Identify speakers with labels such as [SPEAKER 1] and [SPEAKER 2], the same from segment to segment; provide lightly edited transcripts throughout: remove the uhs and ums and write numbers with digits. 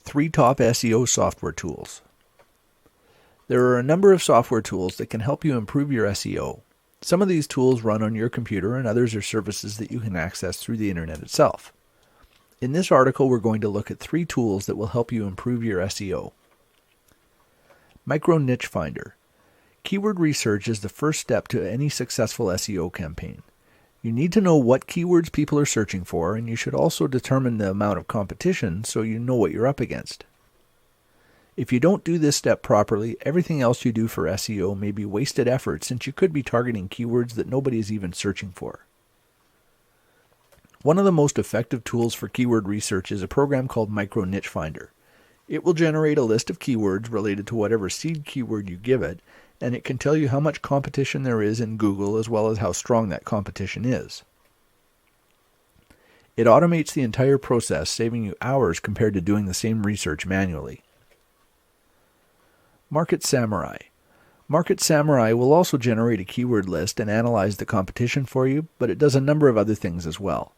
[SPEAKER 1] 3 top SEO software tools. There are a number of software tools that can help you improve your SEO. Some of these tools run on your computer and others are services that you can access through the internet itself. In this article, we're going to look at 3 tools that will help you improve your SEO. Micro Niche Finder. Keyword research is the first step to any successful SEO campaign. You need to know what keywords people are searching for, and you should also determine the amount of competition so you know what you're up against. If you don't do this step properly, everything else you do for SEO may be wasted effort since you could be targeting keywords that nobody is even searching for. One of the most effective tools for keyword research is a program called Micro Niche Finder. It will generate a list of keywords related to whatever seed keyword you give it, and it can tell you how much competition there is in Google as well as how strong that competition is. It automates the entire process, saving you hours compared to doing the same research manually. Market Samurai. Market Samurai will also generate a keyword list and analyze the competition for you, but it does a number of other things as well.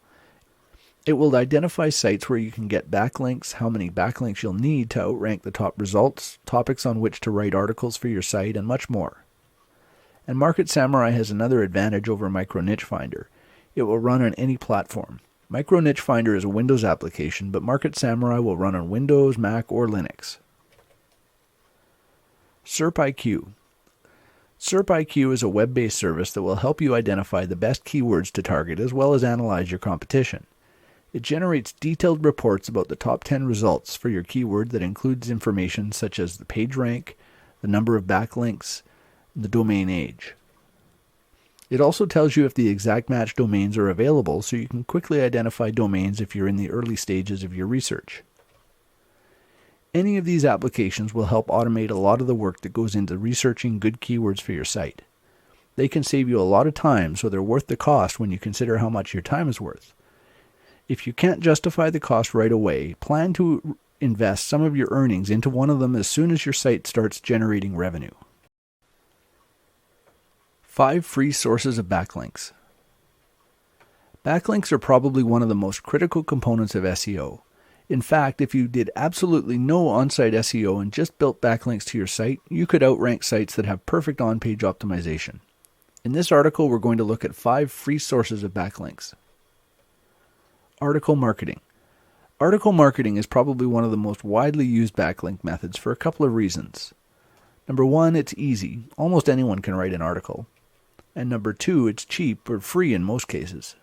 [SPEAKER 1] It will identify sites where you can get backlinks, how many backlinks you'll need to outrank the top results, topics on which to write articles for your site, and much more. And Market Samurai has another advantage over Micro Niche Finder. It will run on any platform. Micro Niche Finder is a Windows application, but Market Samurai will run on Windows, Mac, or Linux. SERP IQ is a web-based service that will help you identify the best keywords to target as well as analyze your competition. It generates detailed reports about the top 10 results for your keyword that includes information such as the page rank, the number of backlinks, and the domain age. It also tells you if the exact match domains are available so you can quickly identify domains if you're in the early stages of your research. Any of these applications will help automate a lot of the work that goes into researching good keywords for your site. They can save you a lot of time, so they're worth the cost when you consider how much your time is worth. If you can't justify the cost right away, plan to invest some of your earnings into one of them as soon as your site starts generating revenue. 5 free sources of backlinks. Backlinks are probably one of the most critical components of SEO. In fact, if you did absolutely no on-site SEO and just built backlinks to your site, you could outrank sites that have perfect on-page optimization. In this article, we're going to look at 5 free sources of backlinks. Article marketing. Article marketing is probably one of the most widely used backlink methods for a couple of reasons. Number 1, it's easy. Almost anyone can write an article. And number 2, it's cheap or free in most cases.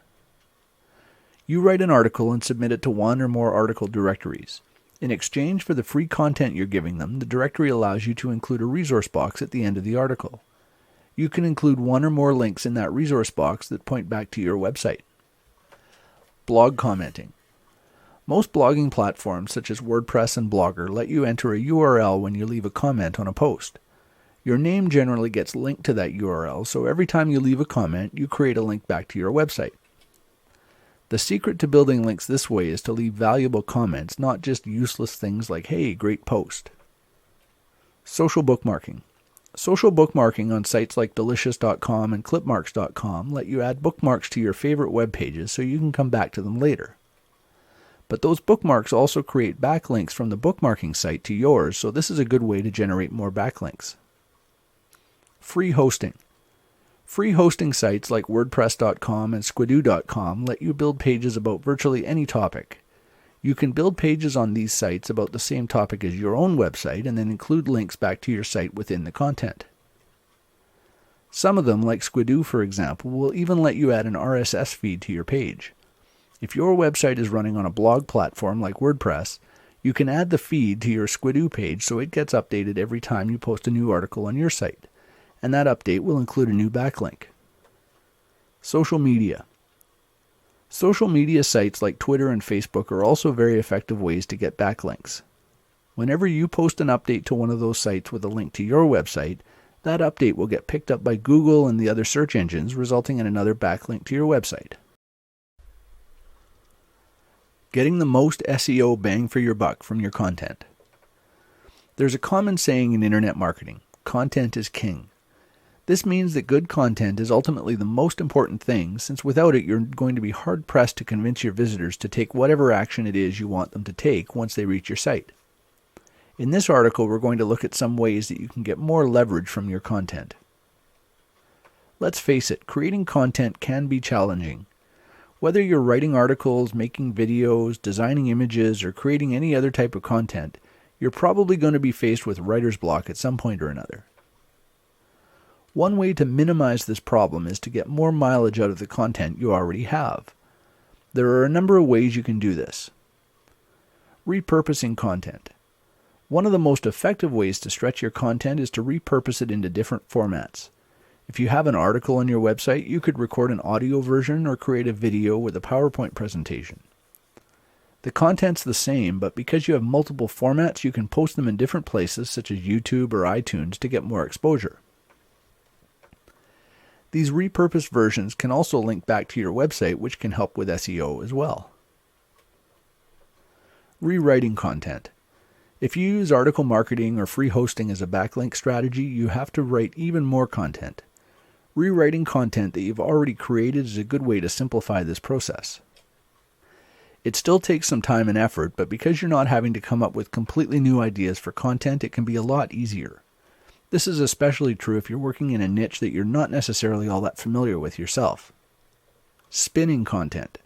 [SPEAKER 1] You write an article and submit it to one or more article directories. In exchange for the free content you're giving them, the directory allows you to include a resource box at the end of the article. You can include one or more links in that resource box that point back to your website. Blog commenting. Most blogging platforms such as WordPress and Blogger let you enter a URL when you leave a comment on a post. Your name generally gets linked to that URL, so every time you leave a comment, you create a link back to your website. The secret to building links this way is to leave valuable comments, not just useless things like, "Hey, great post." Social bookmarking. Social bookmarking on sites like delicious.com and clipmarks.com let you add bookmarks to your favorite web pages so you can come back to them later. But those bookmarks also create backlinks from the bookmarking site to yours, so this is a good way to generate more backlinks. Free hosting. Free hosting sites like WordPress.com and Squidoo.com let you build pages about virtually any topic. You can build pages on these sites about the same topic as your own website and then include links back to your site within the content. Some of them, like Squidoo for example, will even let you add an RSS feed to your page. If your website is running on a blog platform like WordPress, you can add the feed to your Squidoo page so it gets updated every time you post a new article on your site, and that update will include a new backlink. Social media. Social media sites like Twitter and Facebook are also very effective ways to get backlinks. Whenever you post an update to one of those sites with a link to your website, that update will get picked up by Google and the other search engines, resulting in another backlink to your website. Getting the most SEO bang for your buck from your content. There's a common saying in internet marketing, content is king. This means that good content is ultimately the most important thing, since without it you're going to be hard-pressed to convince your visitors to take whatever action it is you want them to take once they reach your site. In this article, we're going to look at some ways that you can get more leverage from your content. Let's face it, creating content can be challenging. Whether you're writing articles, making videos, designing images, or creating any other type of content, you're probably going to be faced with writer's block at some point or another. One way to minimize this problem is to get more mileage out of the content you already have. There are a number of ways you can do this. Repurposing content. One of the most effective ways to stretch your content is to repurpose it into different formats. If you have an article on your website, you could record an audio version or create a video with a PowerPoint presentation. The content's the same, but because you have multiple formats, you can post them in different places such as YouTube or iTunes to get more exposure. These repurposed versions can also link back to your website, which can help with SEO as well. Rewriting content. If you use article marketing or free hosting as a backlink strategy, you have to write even more content. Rewriting content that you've already created is a good way to simplify this process. It still takes some time and effort, but because you're not having to come up with completely new ideas for content, it can be a lot easier. This is especially true if you're working in a niche that you're not necessarily all that familiar with yourself. Spinning content.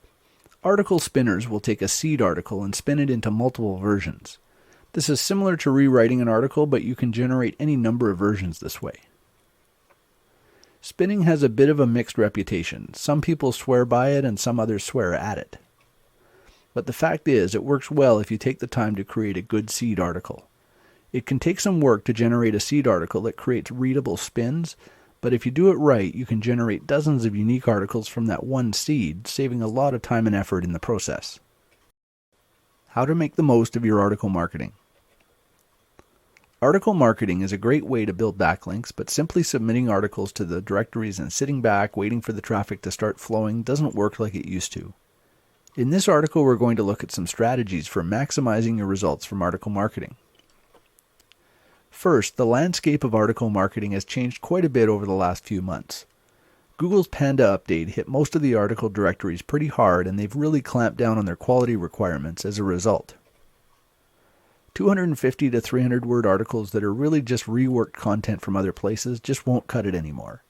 [SPEAKER 1] Article spinners will take a seed article and spin it into multiple versions. This is similar to rewriting an article, but you can generate any number of versions this way. Spinning has a bit of a mixed reputation. Some people swear by it and some others swear at it. But the fact is, it works well if you take the time to create a good seed article. It can take some work to generate a seed article that creates readable spins, but if you do it right, you can generate dozens of unique articles from that one seed, saving a lot of time and effort in the process. How to make the most of your article marketing. Article marketing is a great way to build backlinks, but simply submitting articles to the directories and sitting back waiting for the traffic to start flowing doesn't work like it used to. In this article, we're going to look at some strategies for maximizing your results from article marketing. First, the landscape of article marketing has changed quite a bit over the last few months. Google's Panda update hit most of the article directories pretty hard, and they've really clamped down on their quality requirements as a result. 250 to 300 word articles that are really just reworked content from other places just won't cut it anymore.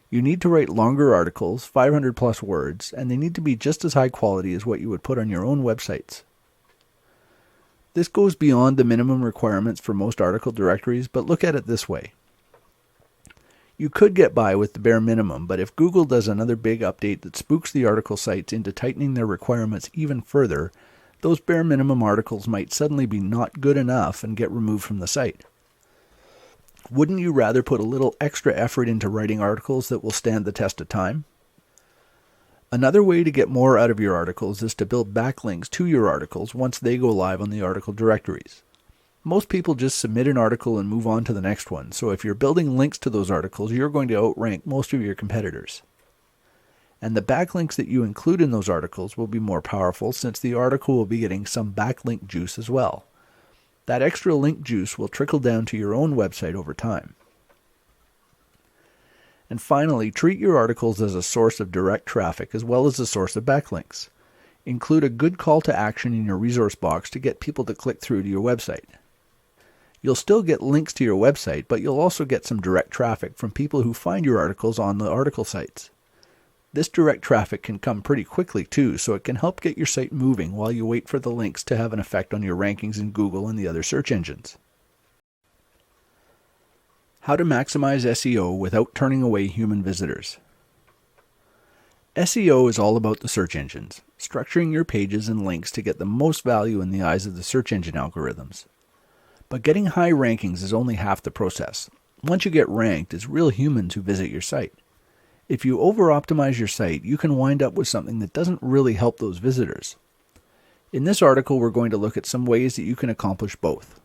[SPEAKER 1] You need to write longer articles, 500 plus words, and they need to be just as high quality as what you would put on your own websites. This goes beyond the minimum requirements for most article directories, but look at it this way. You could get by with the bare minimum, but if Google does another big update that spooks the article sites into tightening their requirements even further, those bare minimum articles might suddenly be not good enough and get removed from the site. Wouldn't you rather put a little extra effort into writing articles that will stand the test of time? Another way to get more out of your articles is to build backlinks to your articles once they go live on the article directories. Most people just submit an article and move on to the next one, so if you're building links to those articles, you're going to outrank most of your competitors. And the backlinks that you include in those articles will be more powerful since the article will be getting some backlink juice as well. That extra link juice will trickle down to your own website over time. And finally, treat your articles as a source of direct traffic as well as a source of backlinks. Include a good call to action in your resource box to get people to click through to your website. You'll still get links to your website, but you'll also get some direct traffic from people who find your articles on the article sites. This direct traffic can come pretty quickly too, so it can help get your site moving while you wait for the links to have an effect on your rankings in Google and the other search engines. How to maximize SEO without turning away human visitors. SEO is all about the search engines, structuring your pages and links to get the most value in the eyes of the search engine algorithms. But getting high rankings is only half the process. Once you get ranked, it's real humans who visit your site. If you over-optimize your site, you can wind up with something that doesn't really help those visitors. In this article, we're going to look at some ways that you can accomplish both.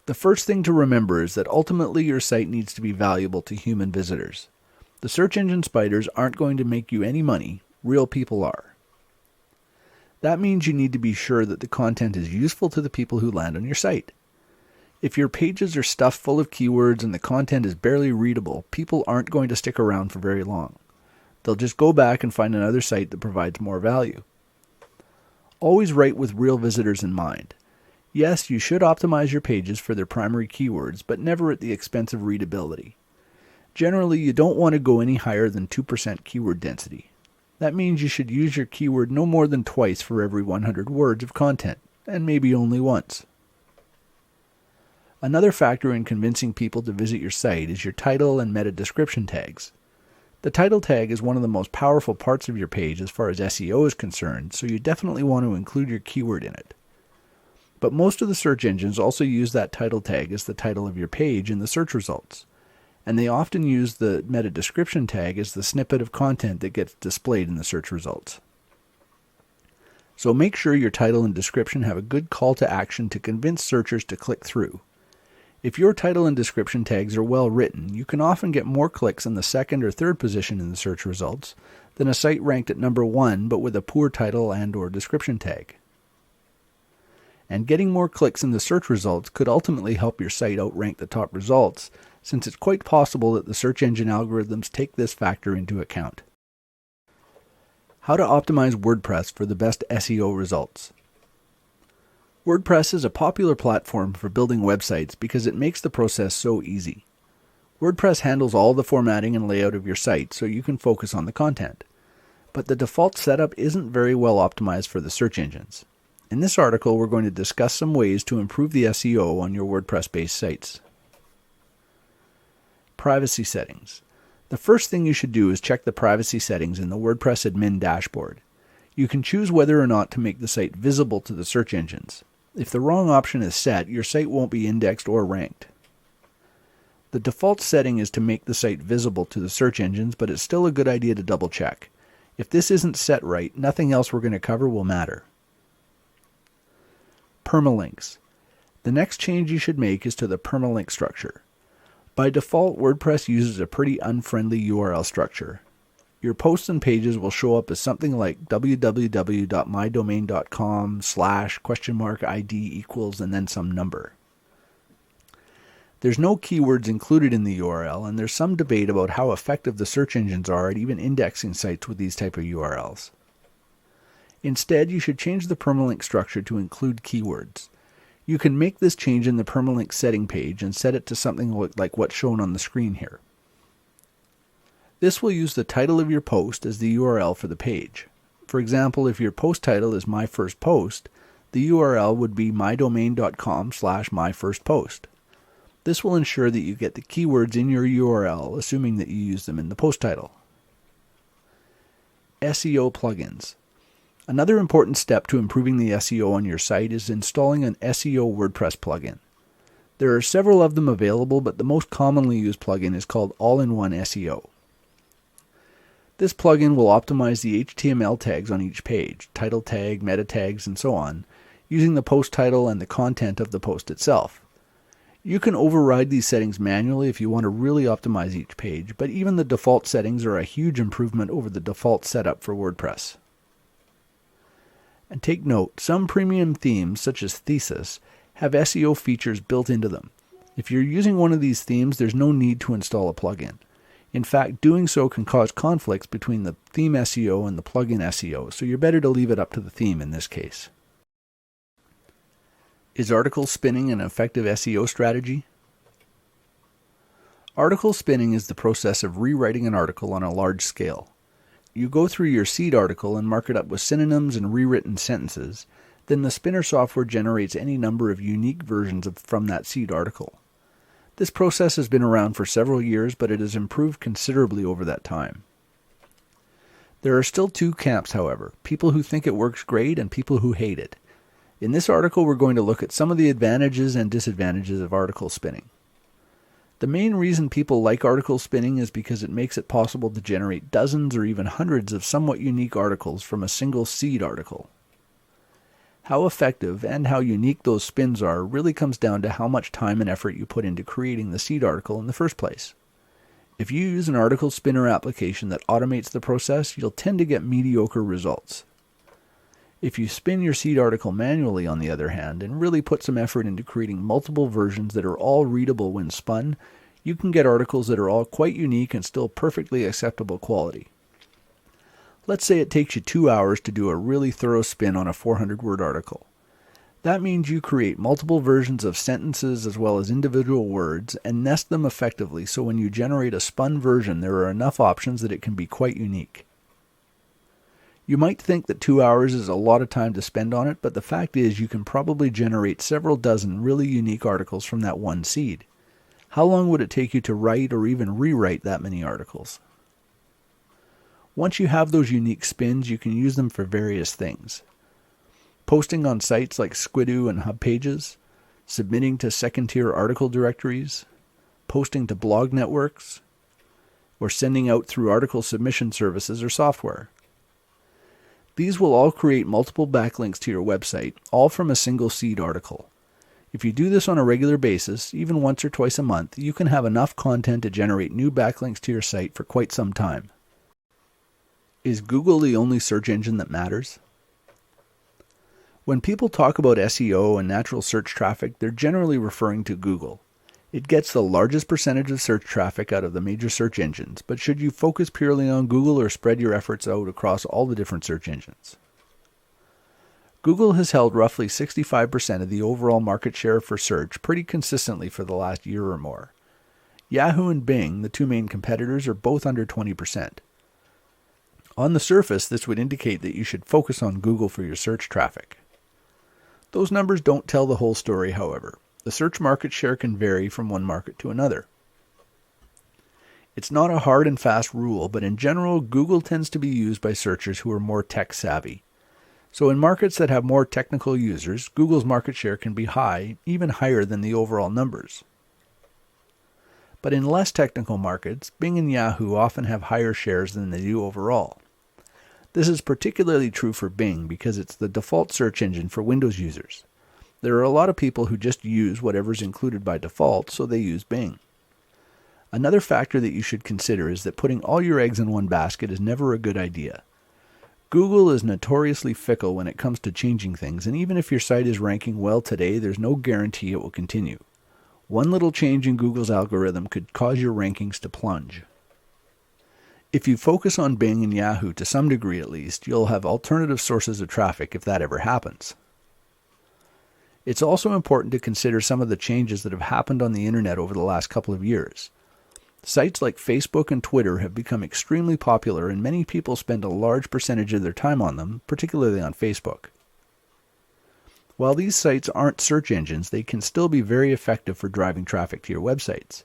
[SPEAKER 1] The first thing to remember is that ultimately your site needs to be valuable to human visitors. The search engine spiders aren't going to make you any money, real people are. That means you need to be sure that the content is useful to the people who land on your site. If your pages are stuffed full of keywords and the content is barely readable, people aren't going to stick around for very long. They'll just go back and find another site that provides more value. Always write with real visitors in mind. Yes, you should optimize your pages for their primary keywords, but never at the expense of readability. Generally, you don't want to go any higher than 2% keyword density. That means you should use your keyword no more than twice for every 100 words of content, and maybe only once. Another factor in convincing people to visit your site is your title and meta description tags. The title tag is one of the most powerful parts of your page as far as SEO is concerned, so you definitely want to include your keyword in it. But most of the search engines also use that title tag as the title of your page in the search results, and they often use the meta description tag as the snippet of content that gets displayed in the search results. So make sure your title and description have a good call to action to convince searchers to click through. If your title and description tags are well written, you can often get more clicks in the second or third position in the search results than a site ranked at number 1 but with a poor title and/or description tag. And getting more clicks in the search results could ultimately help your site outrank the top results, since it's quite possible that the search engine algorithms take this factor into account. How to optimize WordPress for the best SEO results. WordPress is a popular platform for building websites because it makes the process so easy. WordPress handles all the formatting and layout of your site so you can focus on the content. But the default setup isn't very well optimized for the search engines. In this article, we're going to discuss some ways to improve the SEO on your WordPress-based sites. Privacy settings. The first thing you should do is check the privacy settings in the WordPress admin dashboard. You can choose whether or not to make the site visible to the search engines. If the wrong option is set, your site won't be indexed or ranked. The default setting is to make the site visible to the search engines, but it's still a good idea to double check. If this isn't set right, nothing else we're going to cover will matter. Permalinks. The next change you should make is to the permalink structure. By default, WordPress uses a pretty unfriendly URL structure. Your posts and pages will show up as something like www.mydomain.com/?ID equals and then some number. There's no keywords included in the URL, and there's some debate about how effective the search engines are at even indexing sites with these type of URLs. Instead, you should change the permalink structure to include keywords. You can make this change in the permalink setting page and set it to something like what's shown on the screen here. This will use the title of your post as the URL for the page. For example, if your post title is My First Post, the URL would be mydomain.com/myfirstpost. This will ensure that you get the keywords in your URL, assuming that you use them in the post title. SEO plugins. Another important step to improving the SEO on your site is installing an SEO WordPress plugin. There are several of them available, but the most commonly used plugin is called All-in-One SEO. This plugin will optimize the HTML tags on each page, title tag, meta tags, and so on, using the post title and the content of the post itself. You can override these settings manually if you want to really optimize each page, but even the default settings are a huge improvement over the default setup for WordPress. And take note, some premium themes, such as Thesis, have SEO features built into them. If you're using one of these themes, there's no need to install a plugin. In fact, doing so can cause conflicts between the theme SEO and the plugin SEO, so you're better to leave it up to the theme in this case. Is article spinning an effective SEO strategy? Article spinning is the process of rewriting an article on a large scale. You go through your seed article and mark it up with synonyms and rewritten sentences. Then the spinner software generates any number of unique versions from that seed article. This process has been around for several years, but it has improved considerably over that time. There are still two camps, however, people who think it works great and people who hate it. In this article, we're going to look at some of the advantages and disadvantages of article spinning. The main reason people like article spinning is because it makes it possible to generate dozens or even hundreds of somewhat unique articles from a single seed article. How effective and how unique those spins are really comes down to how much time and effort you put into creating the seed article in the first place. If you use an article spinner application that automates the process, you'll tend to get mediocre results. If you spin your seed article manually, on the other hand, and really put some effort into creating multiple versions that are all readable when spun, you can get articles that are all quite unique and still perfectly acceptable quality. Let's say it takes you 2 hours to do a really thorough spin on a 400-word article. That means you create multiple versions of sentences as well as individual words and nest them effectively so when you generate a spun version there are enough options that it can be quite unique. You might think that 2 hours is a lot of time to spend on it, but the fact is you can probably generate several dozen really unique articles from that one seed. How long would it take you to write or even rewrite that many articles? Once you have those unique spins, you can use them for various things. Posting on sites like Squidoo and Hub Pages, submitting to second-tier article directories, posting to blog networks, or sending out through article submission services or software. These will all create multiple backlinks to your website, all from a single seed article. If you do this on a regular basis, even once or twice a month, you can have enough content to generate new backlinks to your site for quite some time. Is Google the only search engine that matters? When people talk about SEO and natural search traffic, they're generally referring to Google. It gets the largest percentage of search traffic out of the major search engines, but should you focus purely on Google or spread your efforts out across all the different search engines? Google has held roughly 65% of the overall market share for search pretty consistently for the last year or more. Yahoo and Bing, the two main competitors, are both under 20%. On the surface, this would indicate that you should focus on Google for your search traffic. Those numbers don't tell the whole story, however. The search market share can vary from one market to another. It's not a hard and fast rule, but in general, Google tends to be used by searchers who are more tech savvy. So in markets that have more technical users, Google's market share can be high, even higher than the overall numbers. But in less technical markets, Bing and Yahoo often have higher shares than they do overall. This is particularly true for Bing because it's the default search engine for Windows users. There are a lot of people who just use whatever's included by default, so they use Bing. Another factor that you should consider is that putting all your eggs in one basket is never a good idea. Google is notoriously fickle when it comes to changing things, and even if your site is ranking well today, there's no guarantee it will continue. One little change in Google's algorithm could cause your rankings to plunge. If you focus on Bing and Yahoo to some degree at least, you'll have alternative sources of traffic if that ever happens. It's also important to consider some of the changes that have happened on the internet over the last couple of years. Sites like Facebook and Twitter have become extremely popular, and many people spend a large percentage of their time on them, particularly on Facebook. While these sites aren't search engines, they can still be very effective for driving traffic to your websites.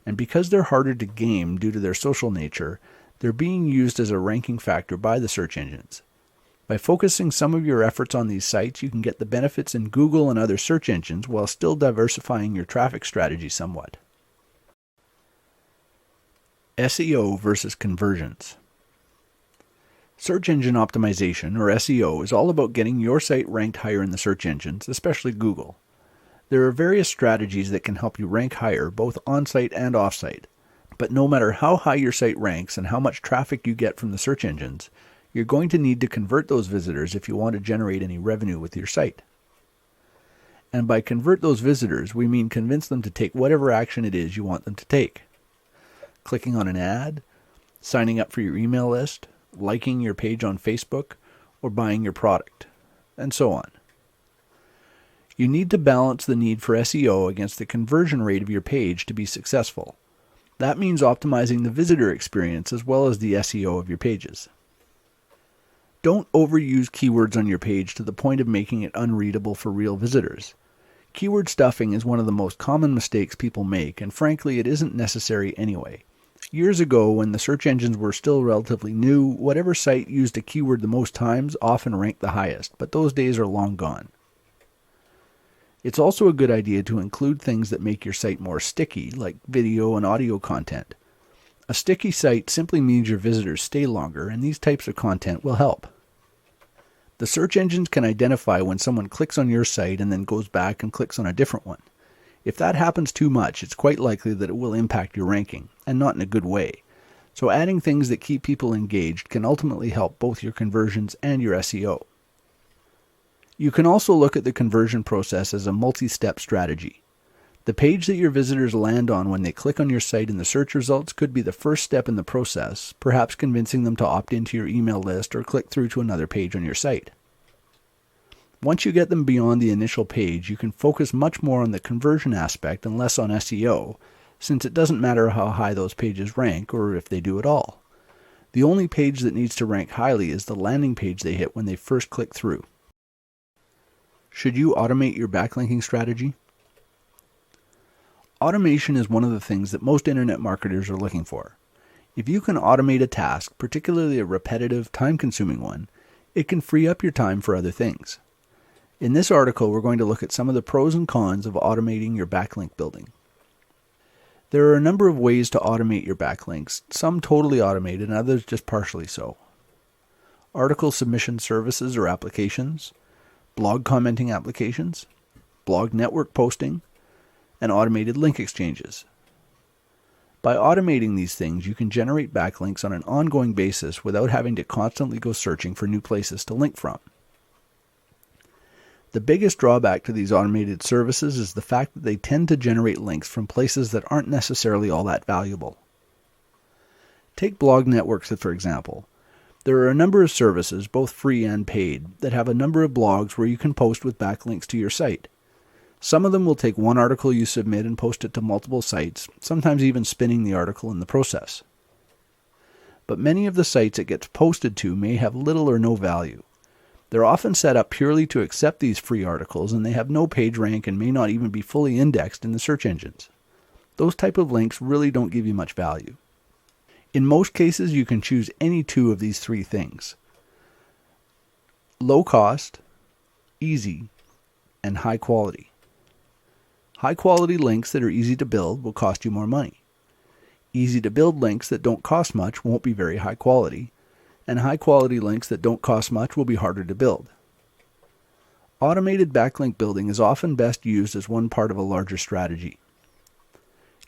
[SPEAKER 1] And because they're harder to game due to their social nature, they're being used as a ranking factor by the search engines. By focusing some of your efforts on these sites, you can get the benefits in Google and other search engines while still diversifying your traffic strategy somewhat. SEO versus conversions. Search engine optimization, or SEO, is all about getting your site ranked higher in the search engines, especially Google. There are various strategies that can help you rank higher, both on-site and off-site. But no matter how high your site ranks and how much traffic you get from the search engines, you're going to need to convert those visitors if you want to generate any revenue with your site. And by convert those visitors, we mean convince them to take whatever action it is you want them to take. Clicking on an ad, signing up for your email list, liking your page on Facebook, or buying your product, and so on. You need to balance the need for SEO against the conversion rate of your page to be successful. That means optimizing the visitor experience as well as the SEO of your pages. Don't overuse keywords on your page to the point of making it unreadable for real visitors. Keyword stuffing is one of the most common mistakes people make, and frankly, it isn't necessary anyway. Years ago, when the search engines were still relatively new, whatever site used a keyword the most times often ranked the highest, but those days are long gone. It's also a good idea to include things that make your site more sticky, like video and audio content. A sticky site simply means your visitors stay longer, and these types of content will help. The search engines can identify when someone clicks on your site and then goes back and clicks on a different one. If that happens too much, it's quite likely that it will impact your ranking, and not in a good way. So adding things that keep people engaged can ultimately help both your conversions and your SEO. You can also look at the conversion process as a multi-step strategy. The page that your visitors land on when they click on your site in the search results could be the first step in the process, perhaps convincing them to opt into your email list or click through to another page on your site. Once you get them beyond the initial page, you can focus much more on the conversion aspect and less on SEO, since it doesn't matter how high those pages rank or if they do at all. The only page that needs to rank highly is the landing page they hit when they first click through. Should you automate your backlinking strategy? Automation is one of the things that most internet marketers are looking for. If you can automate a task, particularly a repetitive, time-consuming one, it can free up your time for other things. In this article, we're going to look at some of the pros and cons of automating your backlink building. There are a number of ways to automate your backlinks, some totally automated and others just partially so. Article submission services or applications, blog commenting applications, blog network posting, and automated link exchanges. By automating these things, you can generate backlinks on an ongoing basis without having to constantly go searching for new places to link from. The biggest drawback to these automated services is the fact that they tend to generate links from places that aren't necessarily all that valuable. Take blog networks, for example. There are a number of services, both free and paid, that have a number of blogs where you can post with backlinks to your site. Some of them will take one article you submit and post it to multiple sites, sometimes even spinning the article in the process. But many of the sites it gets posted to may have little or no value. They're often set up purely to accept these free articles, and they have no page rank and may not even be fully indexed in the search engines. Those type of links really don't give you much value. In most cases, you can choose any two of these three things: low cost, easy, and high quality. High quality links that are easy to build will cost you more money. Easy to build links that don't cost much won't be very high quality, and high quality links that don't cost much will be harder to build. Automated backlink building is often best used as one part of a larger strategy.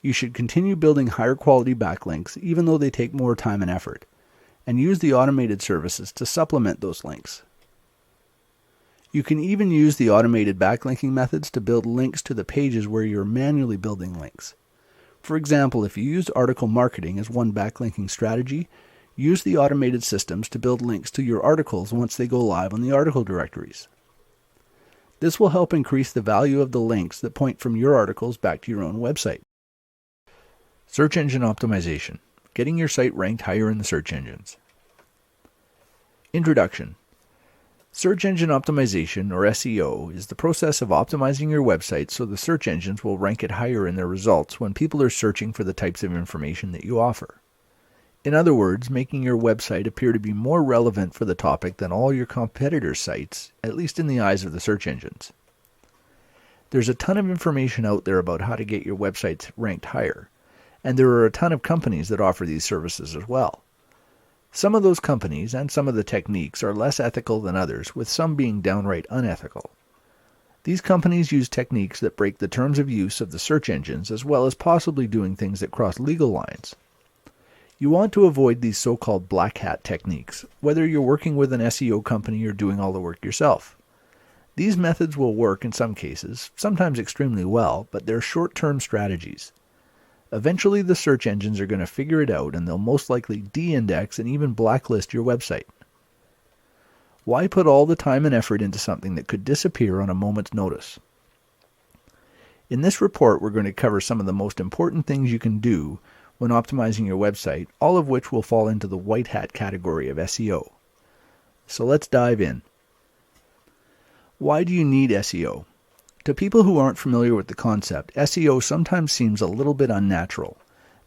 [SPEAKER 1] You should continue building higher quality backlinks even though they take more time and effort, and use the automated services to supplement those links. You can even use the automated backlinking methods to build links to the pages where you're manually building links. For example, if you used article marketing as one backlinking strategy, use the automated systems to build links to your articles once they go live on the article directories. This will help increase the value of the links that point from your articles back to your own website. Search engine optimization. Getting your site ranked higher in the search engines. Introduction. Search engine optimization, or SEO, is the process of optimizing your website so the search engines will rank it higher in their results when people are searching for the types of information that you offer. In other words, making your website appear to be more relevant for the topic than all your competitors' sites, at least in the eyes of the search engines. There's a ton of information out there about how to get your websites ranked higher, and there are a ton of companies that offer these services as well. Some of those companies and some of the techniques are less ethical than others, with some being downright unethical. These companies use techniques that break the terms of use of the search engines, as well as possibly doing things that cross legal lines. You want to avoid these so-called black hat techniques, whether you're working with an SEO company or doing all the work yourself. These methods will work in some cases, sometimes extremely well, but they're short-term strategies. Eventually the search engines are going to figure it out, and they'll most likely de-index and even blacklist your website. Why put all the time and effort into something that could disappear on a moment's notice? In this report, we're going to cover some of the most important things you can do when optimizing your website, all of which will fall into the white hat category of SEO. So let's dive in. Why do you need SEO? To people who aren't familiar with the concept, SEO sometimes seems a little bit unnatural.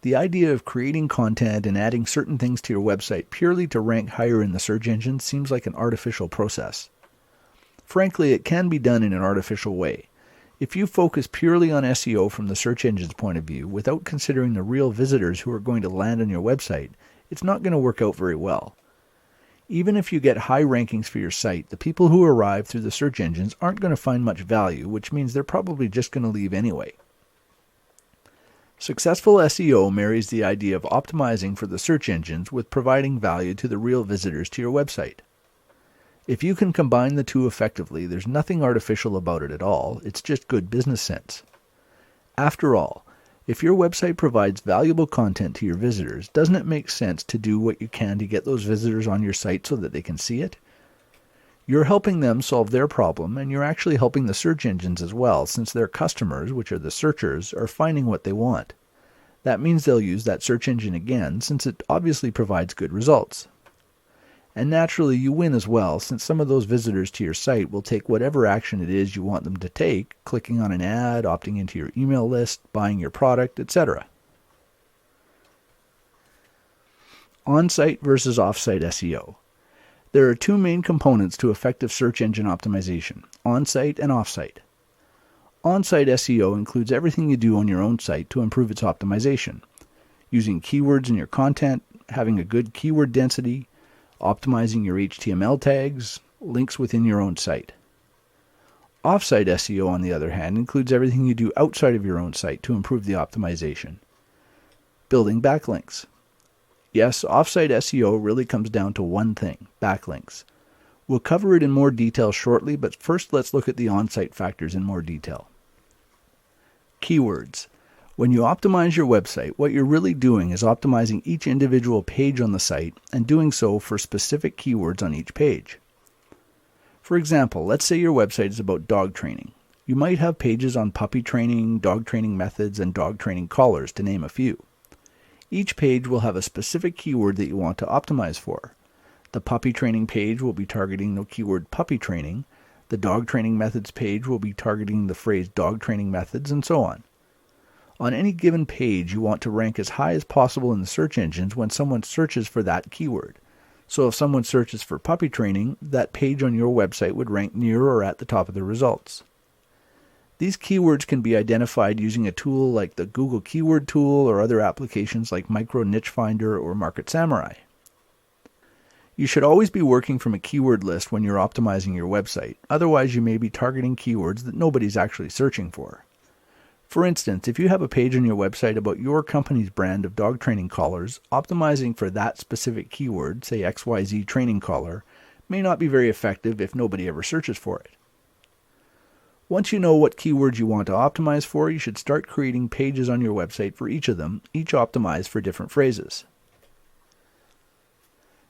[SPEAKER 1] The idea of creating content and adding certain things to your website purely to rank higher in the search engine seems like an artificial process. Frankly, it can be done in an artificial way. If you focus purely on SEO from the search engine's point of view, without considering the real visitors who are going to land on your website, it's not going to work out very well. Even if you get high rankings for your site, the people who arrive through the search engines aren't going to find much value, which means they're probably just going to leave anyway. Successful SEO marries the idea of optimizing for the search engines with providing value to the real visitors to your website. If you can combine the two effectively, there's nothing artificial about it at all, it's just good business sense. After all, if your website provides valuable content to your visitors, doesn't it make sense to do what you can to get those visitors on your site so that they can see it? You're helping them solve their problem, and you're actually helping the search engines as well, since their customers, which are the searchers, are finding what they want. That means they'll use that search engine again, since it obviously provides good results. And naturally, you win as well, since some of those visitors to your site will take whatever action it is you want them to take, clicking on an ad, opting into your email list, buying your product, etc. On-site versus off-site SEO. There are two main components to effective search engine optimization, on-site and off-site. On-site SEO includes everything you do on your own site to improve its optimization, using keywords in your content, having a good keyword density, optimizing your HTML tags, links within your own site. Off-site SEO, on the other hand, includes everything you do outside of your own site to improve the optimization. Building backlinks. Yes, off-site SEO really comes down to one thing, backlinks. We'll cover it in more detail shortly, but first let's look at the on-site factors in more detail. Keywords. When you optimize your website, what you're really doing is optimizing each individual page on the site and doing so for specific keywords on each page. For example, let's say your website is about dog training. You might have pages on puppy training, dog training methods, and dog training collars, to name a few. Each page will have a specific keyword that you want to optimize for. The puppy training page will be targeting the keyword puppy training. The dog training methods page will be targeting the phrase dog training methods, and so on. On any given page, you want to rank as high as possible in the search engines when someone searches for that keyword. So if someone searches for puppy training, that page on your website would rank near or at the top of the results. These keywords can be identified using a tool like the Google Keyword Tool or other applications like Micro Niche Finder or Market Samurai. You should always be working from a keyword list when you're optimizing your website, otherwise you may be targeting keywords that nobody's actually searching for. For instance, if you have a page on your website about your company's brand of dog training collars, optimizing for that specific keyword, say XYZ training collar, may not be very effective if nobody ever searches for it. Once you know what keywords you want to optimize for, you should start creating pages on your website for each of them, each optimized for different phrases.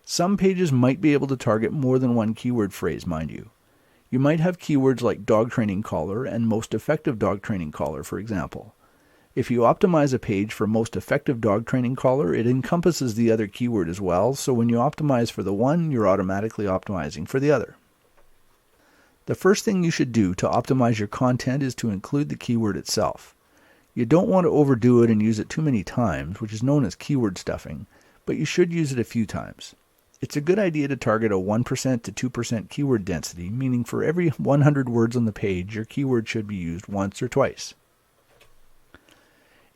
[SPEAKER 1] Some pages might be able to target more than one keyword phrase, mind you. You might have keywords like dog training collar and most effective dog training collar, for example. If you optimize a page for most effective dog training collar, it encompasses the other keyword as well, so when you optimize for the one, you're automatically optimizing for the other. The first thing you should do to optimize your content is to include the keyword itself. You don't want to overdo it and use it too many times, which is known as keyword stuffing, but you should use it a few times. It's a good idea to target a 1% to 2% keyword density, meaning for every 100 words on the page, your keyword should be used once or twice.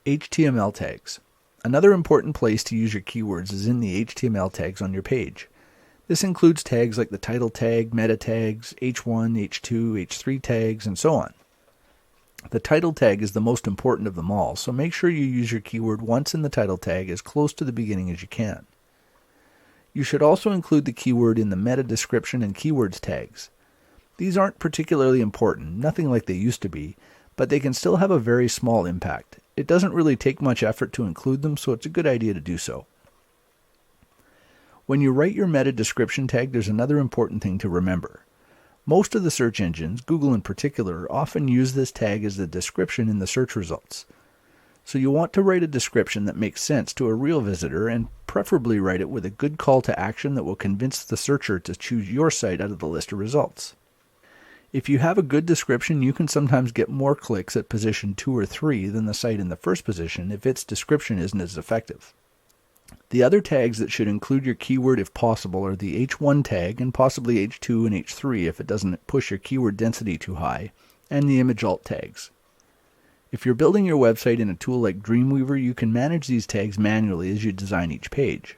[SPEAKER 1] HTML tags. Another important place to use your keywords is in the HTML tags on your page. This includes tags like the title tag, meta tags, H1, H2, H3 tags, and so on. The title tag is the most important of them all, so make sure you use your keyword once in the title tag as close to the beginning as you can. You should also include the keyword in the meta description and keywords tags. These aren't particularly important, nothing like they used to be, but they can still have a very small impact. It doesn't really take much effort to include them, so it's a good idea to do so. When you write your meta description tag, there's another important thing to remember. Most of the search engines, Google in particular, often use this tag as the description in the search results. So you want to write a description that makes sense to a real visitor and preferably write it with a good call to action that will convince the searcher to choose your site out of the list of results. If you have a good description, you can sometimes get more clicks at position 2 or 3 than the site in the first position if its description isn't as effective. The other tags that should include your keyword if possible are the H1 tag and possibly H2 and H3 if it doesn't push your keyword density too high, and the image alt tags. If you're building your website in a tool like Dreamweaver, you can manage these tags manually as you design each page.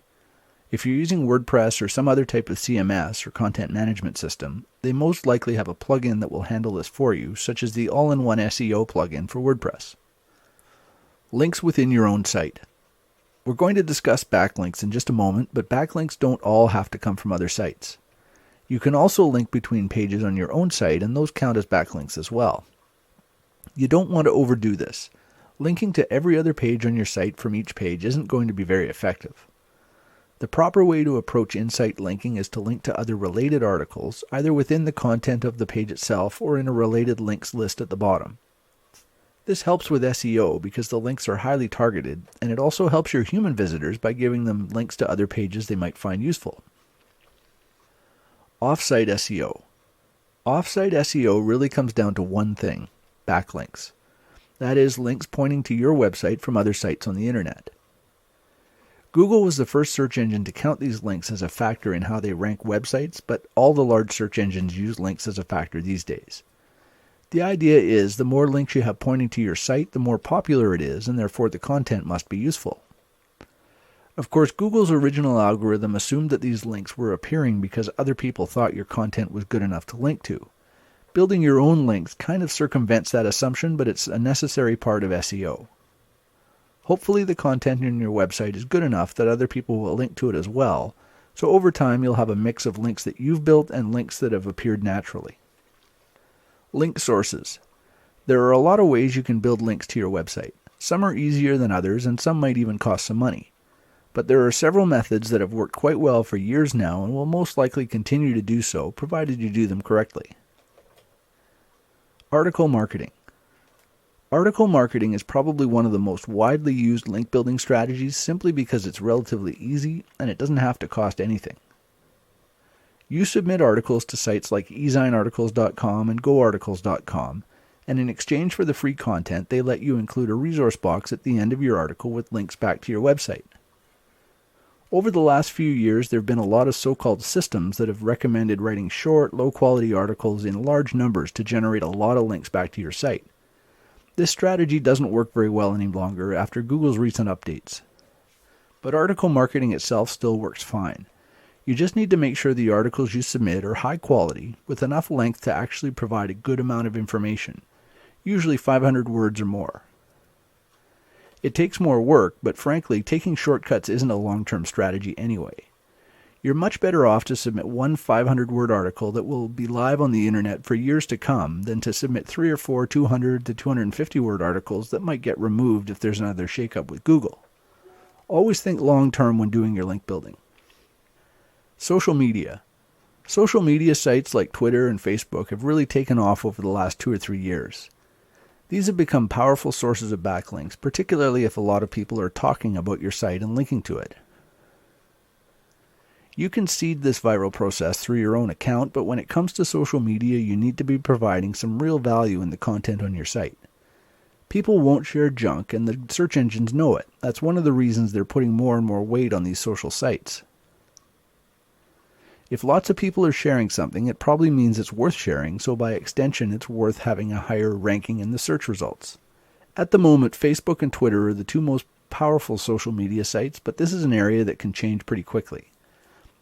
[SPEAKER 1] If you're using WordPress or some other type of CMS or content management system, they most likely have a plugin that will handle this for you, such as the all-in-one SEO plugin for WordPress. Links within your own site. We're going to discuss backlinks in just a moment, but backlinks don't all have to come from other sites. You can also link between pages on your own site, and those count as backlinks as well. You don't want to overdo this. Linking to every other page on your site from each page isn't going to be very effective. The proper way to approach in-site linking is to link to other related articles, either within the content of the page itself or in a related links list at the bottom. This helps with SEO because the links are highly targeted, and it also helps your human visitors by giving them links to other pages they might find useful. Off-site SEO. Off-site SEO really comes down to one thing: backlinks. That is, links pointing to your website from other sites on the internet. Google was the first search engine to count these links as a factor in how they rank websites, but all the large search engines use links as a factor these days. The idea is the more links you have pointing to your site, the more popular it is, and therefore the content must be useful. Of course, Google's original algorithm assumed that these links were appearing because other people thought your content was good enough to link to. Building your own links kind of circumvents that assumption, but it's a necessary part of SEO. Hopefully the content in your website is good enough that other people will link to it as well, so over time you'll have a mix of links that you've built and links that have appeared naturally. Link sources. There are a lot of ways you can build links to your website. Some are easier than others, and some might even cost some money. But there are several methods that have worked quite well for years now and will most likely continue to do so, provided you do them correctly. Article marketing. Article marketing is probably one of the most widely used link building strategies simply because it's relatively easy and it doesn't have to cost anything. You submit articles to sites like ezinearticles.com and goarticles.com, and in exchange for the free content, they let you include a resource box at the end of your article with links back to your website. Over the last few years, there have been a lot of so-called systems that have recommended writing short, low-quality articles in large numbers to generate a lot of links back to your site. This strategy doesn't work very well any longer after Google's recent updates. But article marketing itself still works fine. You just need to make sure the articles you submit are high quality, with enough length to actually provide a good amount of information, usually 500 words or more. It takes more work, but frankly, taking shortcuts isn't a long-term strategy anyway. You're much better off to submit one 500-word article that will be live on the internet for years to come than to submit 3 or 4 200 to 250-word articles that might get removed if there's another shakeup with Google. Always think long-term when doing your link building. Social media. Social media sites like Twitter and Facebook have really taken off over the last 2 or 3 years. These have become powerful sources of backlinks, particularly if a lot of people are talking about your site and linking to it. You can seed this viral process through your own account, but when it comes to social media, you need to be providing some real value in the content on your site. People won't share junk, and the search engines know it. That's one of the reasons they're putting more and more weight on these social sites. If lots of people are sharing something, it probably means it's worth sharing, so by extension it's worth having a higher ranking in the search results. At the moment, Facebook and Twitter are the two most powerful social media sites, but this is an area that can change pretty quickly.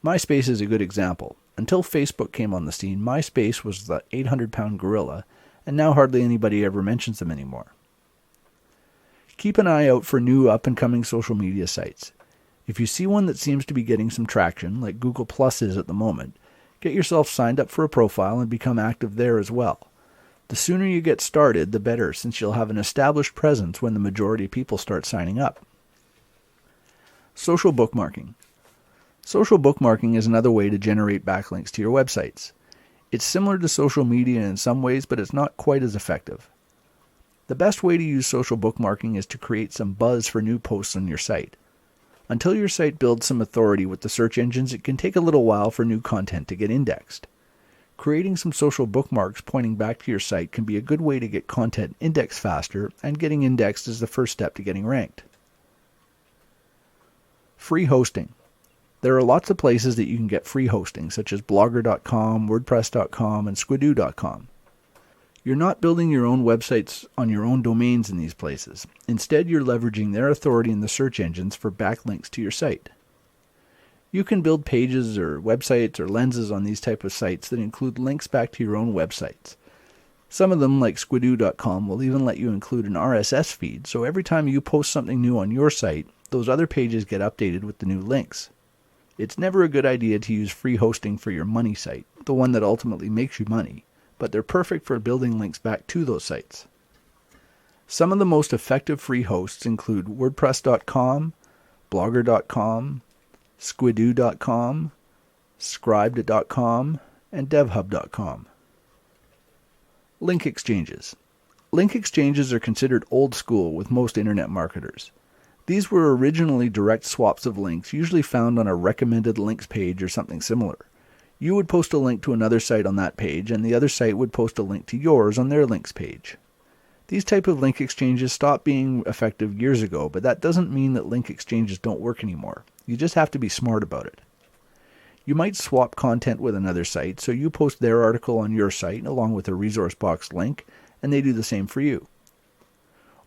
[SPEAKER 1] MySpace is a good example. Until Facebook came on the scene, MySpace was the 800-pound gorilla, and now hardly anybody ever mentions them anymore. Keep an eye out for new up-and-coming social media sites. If you see one that seems to be getting some traction, like Google Plus is at the moment, get yourself signed up for a profile and become active there as well. The sooner you get started, the better, since you'll have an established presence when the majority of people start signing up. Social bookmarking. Social bookmarking is another way to generate backlinks to your websites. It's similar to social media in some ways, but it's not quite as effective. The best way to use social bookmarking is to create some buzz for new posts on your site. Until your site builds some authority with the search engines, it can take a little while for new content to get indexed. Creating some social bookmarks pointing back to your site can be a good way to get content indexed faster, and getting indexed is the first step to getting ranked. Free hosting. There are lots of places that you can get free hosting, such as blogger.com, wordpress.com, and squidoo.com. You're not building your own websites on your own domains in these places. Instead, you're leveraging their authority in the search engines for backlinks to your site. You can build pages or websites or lenses on these type of sites that include links back to your own websites. Some of them, like squidoo.com, will even let you include an RSS feed, so every time you post something new on your site, those other pages get updated with the new links. It's never a good idea to use free hosting for your money site, the one that ultimately makes you money, but they're perfect for building links back to those sites. Some of the most effective free hosts include wordpress.com, blogger.com, squidoo.com, scribed.com, and devhub.com. Link exchanges. Link exchanges are considered old school with most internet marketers. These were originally direct swaps of links, usually found on a recommended links page or something similar. You would post a link to another site on that page, and the other site would post a link to yours on their links page. These type of link exchanges stopped being effective years ago, but that doesn't mean that link exchanges don't work anymore. You just have to be smart about it. You might swap content with another site, so you post their article on your site along with a resource box link, and they do the same for you.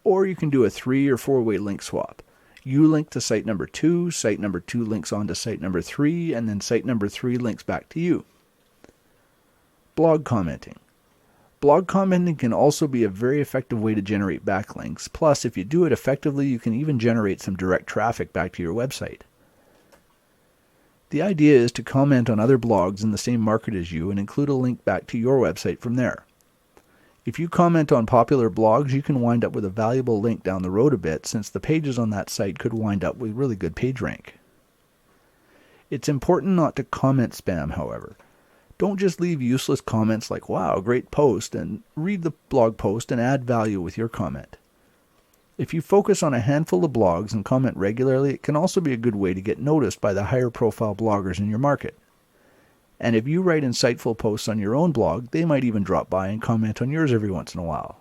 [SPEAKER 1] Or you can do a 3- or 4-way link swap. You link to site number 2, site number 2 links on to site number 3, and then site number 3 links back to you. Blog commenting. Blog commenting can also be a very effective way to generate backlinks. Plus, if you do it effectively, you can even generate some direct traffic back to your website. The idea is to comment on other blogs in the same market as you and include a link back to your website from there. If you comment on popular blogs, you can wind up with a valuable link down the road a bit, since the pages on that site could wind up with really good page rank. It's important not to comment spam, however. Don't just leave useless comments like, "Wow, great post," and read the blog post and add value with your comment. If you focus on a handful of blogs and comment regularly, it can also be a good way to get noticed by the higher profile bloggers in your market. And if you write insightful posts on your own blog, they might even drop by and comment on yours every once in a while.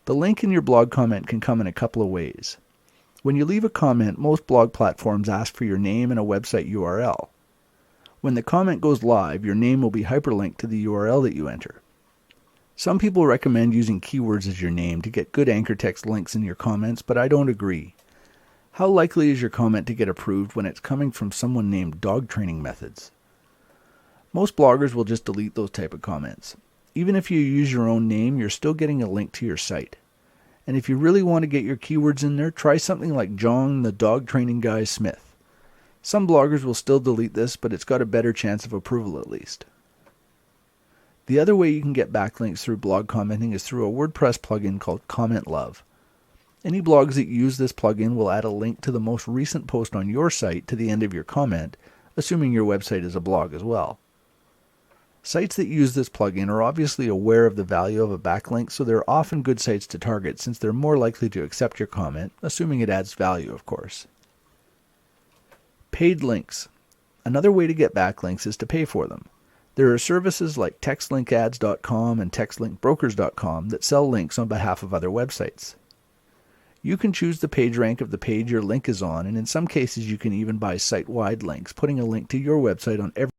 [SPEAKER 1] The link in your blog comment can come in a couple of ways. When you leave a comment, most blog platforms ask for your name and a website URL. When the comment goes live, your name will be hyperlinked to the URL that you enter. Some people recommend using keywords as your name to get good anchor text links in your comments, but I don't agree. How likely is your comment to get approved when it's coming from someone named Dog Training Methods? Most bloggers will just delete those type of comments. Even if you use your own name, you're still getting a link to your site. And if you really want to get your keywords in there, try something like John the Dog Training Guy Smith. Some bloggers will still delete this, but it's got a better chance of approval at least. The other way you can get backlinks through blog commenting is through a WordPress plugin called Comment Love. Any blogs that use this plugin will add a link to the most recent post on your site to the end of your comment, assuming your website is a blog as well. Sites that use this plugin are obviously aware of the value of a backlink, so they're often good sites to target since they're more likely to accept your comment, assuming it adds value, of course. Paid links. Another way to get backlinks is to pay for them. There are services like textlinkads.com and textlinkbrokers.com that sell links on behalf of other websites. You can choose the page rank of the page your link is on, and in some cases you can even buy site-wide links, putting a link to your website on every